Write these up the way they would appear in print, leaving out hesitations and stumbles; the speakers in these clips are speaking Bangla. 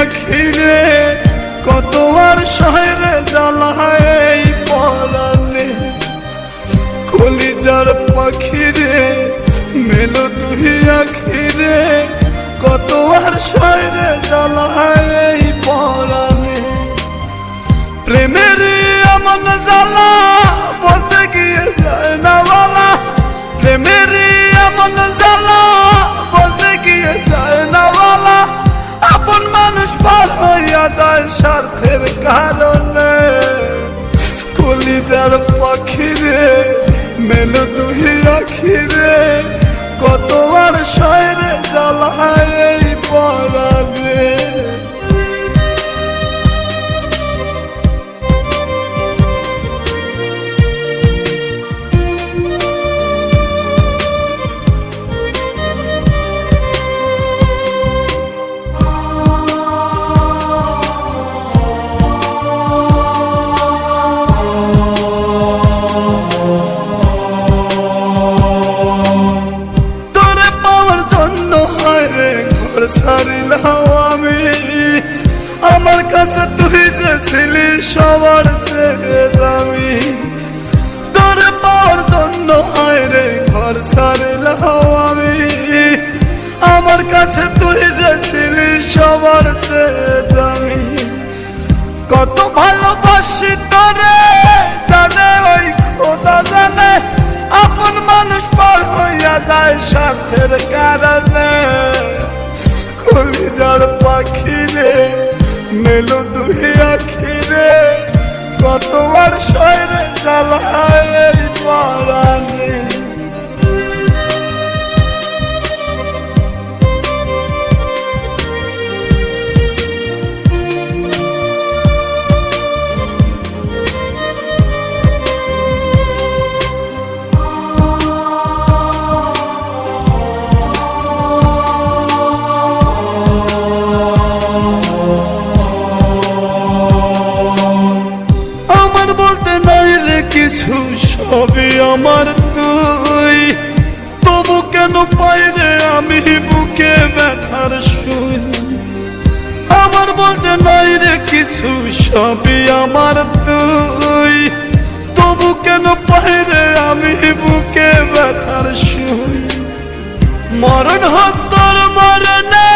আখিরে কত আর শহরে জ্বালায় এই পরাণে। কলিজার পাখিরে মেলো তুই আখিরে কত আর শহরে জ্বালায় এই পরাণে। প্রেমের এমন জ্বালা বলতে গিয়ে যায় না বলা, প্রেমের এমন জ্বালা বলতে গিয়ে যায় না বলা। আপন মানুষ পার হইয়া যায় স্বার্থের কারণে। কলিজার পাখিরে মেলো তুই আখিরে কত আর শহরে জ্বালায় এই পরাণে। ছাড়িলাম আমি আমার কাছে তুই যে ছিলি সবার চেয়ে দামি। তোরে পাওয়ার জন্য হায় রে ঘর ছাড়িলাম আমি আমার কাছে তুই যে ছিলি সবার চেয়ে দামি। কত ভালোবাসি তোরে জানে ওই খোদা জানে, আপন মানুষ পার হইয়া যায় স্বার্থের কারণে। কলিজার পাখিরে মেলো তুই আখিরে কত আর শহরে জ্বালায় এই পরাণে। কিছু সবই আমার তুই, তবু কেন পাই রে আমি বুকে ব্যথার সুই। আমার বলতে নাই রে কিছু সবই আমার তুই, তবু কেন পাই রে আমি বুকে ব্যথার সুই। মরণ হোক তোর মরণে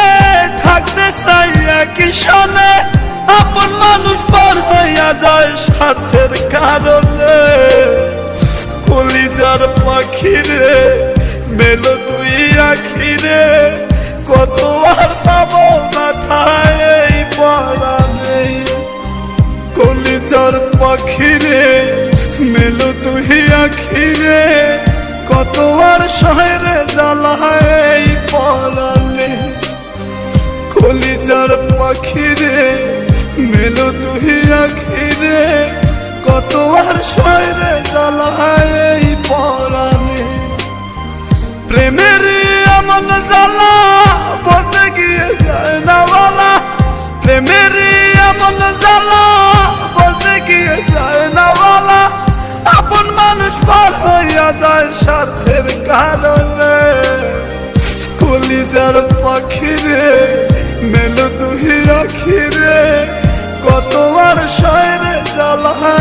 থাকতে চাই একই সনে, আপন মানুষ পার হইয়া যায় স্বার্থের কারণে। কলিজার পাখিরে মেলো তুই আখিরে কত আর পাবো মাথায় এই পরাণে। কলিজার পাখিরে মেলো তুই আখিরে কত আর শহরে জ্বালায় এই পরাণে। কলিজার পাখিরে মেলো তুই আখিরে কত আর শহরে জ্বালায় এই পরাণে। প্রেমের এমন জ্বালা বলতে গিয়ে যায় না বলা, প্রেমের এমন জ্বালা বলতে গিয়ে যায় না বলা। আপন মানুষ পার হইয়া যায় স্বার্থের কারণে। কলিজার পাখিরে মেলো তুই আখিরে কত আর শহরে জ্বালা।